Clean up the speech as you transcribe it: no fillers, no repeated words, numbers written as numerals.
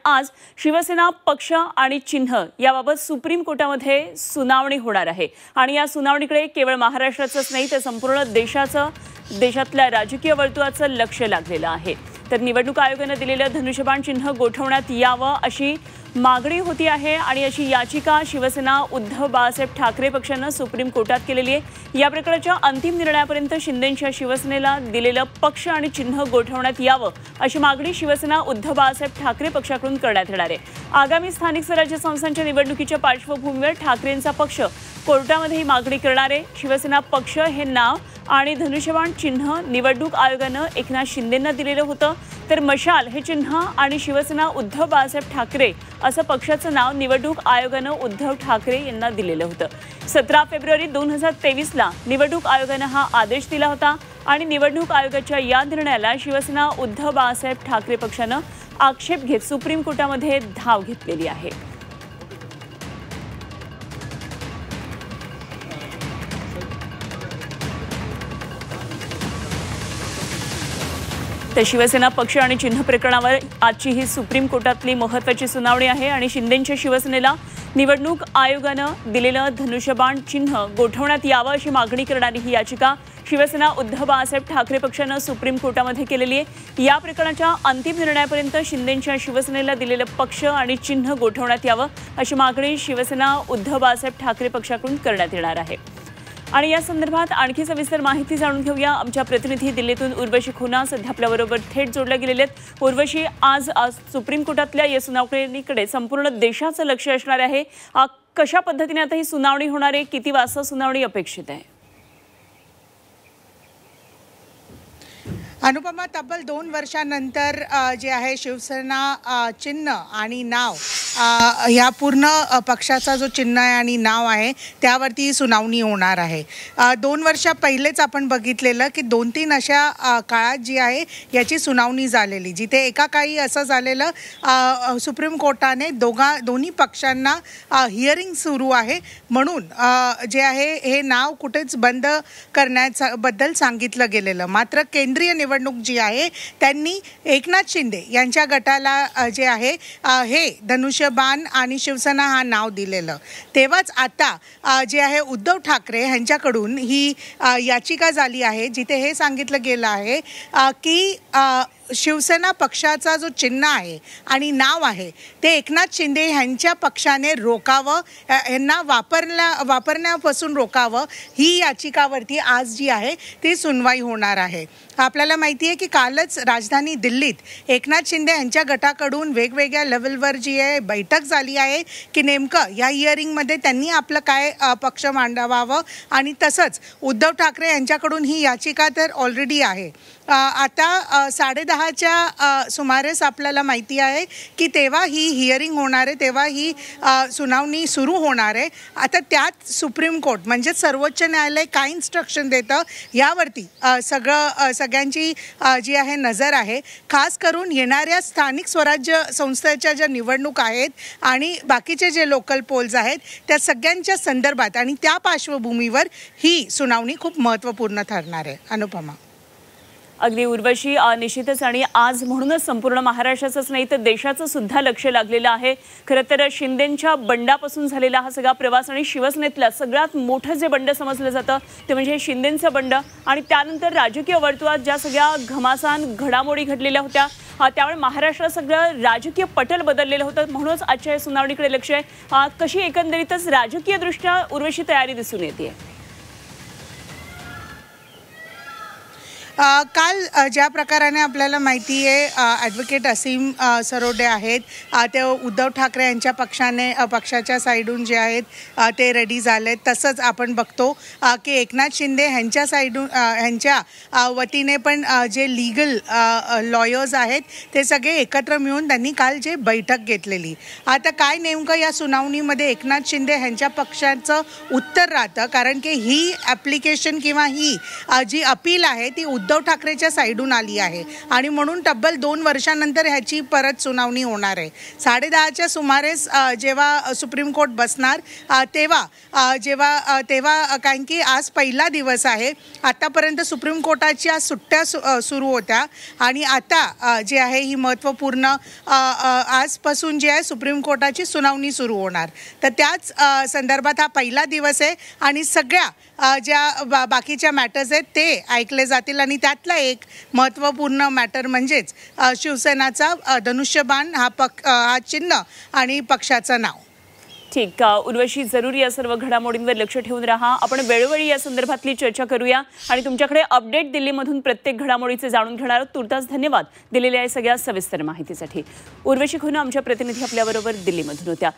आज शिवसेना पक्ष आणि चिन्ह याबाबत सुप्रीम कोर्टामध्ये सुनावणी होणार आहे आणि या सुनावणीकडे केवळ महाराष्ट्राचंच नाही तर संपूर्ण देशातल्या राजकीय वर्तुळाचं लक्ष लागलेलं आहे। तर निवडणूक आयोगाने दिलेलं धनुष्यबाण चिन्ह गोठवण्यात यावं अशी मागणी होती आहे आणि अशी याचिका शिवसेना उद्धव बाळासाहेब ठाकरे पक्षाने सुप्रीम कोर्टात केलेली आहे। या प्रकरणाच्या अंतिम निर्णयापर्यंत शिंदेंच्या शिवसेनेला दिलेलं पक्ष आणि चिन्ह गोठवण्यात यावं अशी मागणी शिवसेना उद्धव बाळासाहेब ठाकरे पक्षाकडून करण्यात येणार आहे। आगामी स्थानिक स्वराज्य संस्थांच्या निवडणुकीच्या पार्श्वभूमीवर ठाकरेंचा पक्ष कोर्टामध्ये ही मागणी करणार आहे। शिवसेना पक्ष हे नाव आणि धनुष्यबाण चिन्ह निवडणूक आयोगाने एकनाथ शिंदेंना दिलेलं होतं, तर मशाल हे चिन्ह आणि शिवसेना उद्धव बाळासाहेब ठाकरे असं पक्षाचं नाव निवडणूक आयोगाने उद्धव ठाकरे यांना दिलेलं होतं। 17 फेब्रुवारी 2023 ला निवडणूक आयोगाने हा आदेश दिला होता आणि निवडणूक आयोगाच्या या निर्णयाला शिवसेना उद्धव बाळासाहेब ठाकरे पक्षाने आक्षेप घेत सुप्रीम कोर्टामध्ये धाव घेतलेली आहे। तर शिवसेना पक्ष आणि चिन्ह प्रकरणावर आजची ही सुप्रीम कोर्टातली महत्त्वाची सुनावणी आहे आणि शिंदेंच्या शिवसेनेला निवडणूक आयोगाने दिलेलं धनुष्यबाण चिन्ह गोठवण्यात यावं अशी मागणी करणारी ही याचिका शिवसेना उद्धव बाळासाहेब ठाकरे पक्षाने सुप्रीम कोर्टामध्ये केलेली आहे। या प्रकरणाच्या अंतिम निर्णयापर्यंत शिंदेंच्या शिवसेनेला दिलेलं पक्ष आणि चिन्ह गोठवण्यात यावं अशी मागणी शिवसेना उद्धव बाळासाहेब ठाकरे पक्षाकडून करण्यात येणार आहे। आणि या संदर्भात आणखी सविस्तर माहिती जाणून घेऊया। आमच्या प्रतिनिधी दिल्लीतून उर्वशी खुना सध्या आपल्याबरोबर थेट जोडल्या गेलेले आहेत। उर्वशी, आज सुप्रीम कोर्टातल्या या सुनावणीकडे संपूर्ण देशाचं लक्ष असणार आहे। कशा पद्धतीने आता ही सुनावणी होणार आहे, किती वाजता सुनावणी अपेक्षित आहे? अनुपमा, तब्बल 2 वर्षांनंतर जे आहे शिवसेना चिन्ह आणि नाव ह्या पूर्ण पक्षाचा जो चिन्ह आहे आणि नाव आहे त्यावरती सुनावणी होणार आहे। 2 वर्ष पहिलेच आपण बघितलेलं की 2-3 अशा काळात जी आहे याची सुनावणी झालेली, जिथे एका काही असं झालेलं सुप्रीम कोर्टाने दोन्ही पक्षांना हिअरिंग सुरू आहे म्हणून जे आहे हे नाव कुठेच बंद करण्याबद्दल सांगितलं गेलेलं। मात्र केंद्रीय निवडणूक जी आहे त्यांनी एकनाथ शिंदे यांच्या गटाला जे आहे हे धनुष्यबाण आणि शिवसेना हा नाव दिलेलं। तेव्हाच आता जे आहे उद्धव ठाकरे यांच्याकडून ही याचिका झाली आहे, जिथे हे सांगितलं गेलं आहे की शिवसेना पक्षाचा जो चिन्ह आहे आणि नाव आहे ते एकनाथ शिंदे यांच्या पक्षाने रोकावं, यांना वापरण्यापासून रोकावं, ही याचिकावरती आज जी आहे ती सुनवाई होणार आहे। आपल्याला माहिती आहे की कालच राजधानी दिल्लीत एकनाथ शिंदे यांच्या गटाकडून वेगवेगळ्या लेवलवर जी आहे बैठक झाली आहे की नेमकं या हिअरिंगमध्ये त्यांनी आपलं काय पक्ष मांडावावं आणि तसंच उद्धव ठाकरे यांच्याकडून ही याचिका तर ऑलरेडी आहे। आता 10:30च्या सुमारेस आपल्याला माहिती आहे की तेव्हा ही हिअरिंग होणार आहे, तेव्हा ही सुनावणी सुरू होणार आहे। आता त्यात सुप्रीम कोर्ट म्हणजे सर्वोच्च न्यायालय काय इन्स्ट्रक्शन देतं यावरती सगळ्यांची जी आहे नजर आहे। खास करून येणाऱ्या स्थानिक स्वराज्य संस्थेच्या ज्या निवडणूक आहेत आणि बाकीचे जे लोकल पोल्स आहेत त्या सगळ्यांच्या संदर्भात आणि त्या पार्श्वभूमीवर ही सुनावणी खूप महत्त्वपूर्ण ठरणार आहे। अनुपमा, अगदी उर्वशी, निश्चितच आणि आज म्हणूनच संपूर्ण महाराष्ट्राचंच नाही तर देशाचं सुद्धा लक्ष लागलेलं आहे। खरं तर शिंदेंच्या बंडापासून झालेला हा सगळा प्रवास आणि शिवसेनेतला सगळ्यात मोठं जे बंड समजलं जातं ते म्हणजे शिंदेंचं बंड आणि त्यानंतर राजकीय वर्तुळात ज्या सगळ्या घमासान घडामोडी घडलेल्या होत्या त्यामुळे महाराष्ट्रात सगळं राजकीय पटल बदललेलं होतं। म्हणूनच आजच्या या सुनावणीकडे लक्ष आहे। कशी एकंदरीतच राजकीयदृष्ट्या उर्वशी तयारी दिसून येते? काल ज्या प्रकाराने आपल्याला माहिती आहे ॲडव्होकेट असीम सरोडे आहेत ते उद्धव ठाकरे यांच्या पक्षाच्या साईडून जे आहेत ते रेडी झाले। तसंच आपण बघतो की एकनाथ शिंदे यांच्या साईडून यांच्या वतीने पण जे लीगल लॉयर्स आहेत ते सगळे एकत्र मिळून त्यांनी काल जे बैठक घेतलेली। आता काय नेमकं या सुनावणीमध्ये एकनाथ शिंदे यांच्या पक्षाचं उत्तर राहतं, कारण की ही ॲप्लिकेशन किंवा ही जी अपील आहे ती उद्धव ठाकरेच्या साईडून आली आहे आणि म्हणून तब्बल 2 वर्षानंतर ह्याची परत सुनावणी होणार आहे. 10:30च्या सुमारेस जेव्हा सुप्रीम कोर्ट बसणार तेव्हा कारण की आज पहिला दिवस आहे. आतापर्यंत सुप्रीम कोर्टाच्या सुट्ट्या सुरू होत्या आणि आता जे आहे ही महत्त्वपूर्ण आजपासून जे आहे सुप्रीम कोर्टाची सुनावणी सुरू होणार. तर त्याच संदर्भात हा पहिला दिवस आहे आणि सगळ्या ज्या बाकीच्या मॅटर्स आहेत ते ऐकले जातील आणि त्यातला एक महत्त्वपूर्ण मॅटर म्हणजेच शिवसेनाचा धनुष्यबाण हा चिन्ह आणि पक्षाचं नाव. ठीक, उर्वशी, जरूर या सर्व घडामोडींवर लक्ष ठेवून राहा. आपण वेळोवेळी या संदर्भातली चर्चा करूया आणि तुमच्याकडे अपडेट दिल्लीमधून प्रत्येक घडामोडीचे जाणून घेणार आहोत. तुर्तास धन्यवाद दिलेल्या या सगळ्या सविस्तर माहितीसाठी. उर्वशी खुना आमच्या प्रतिनिधी आपल्याबरोबर दिल्लीमधून होत्या.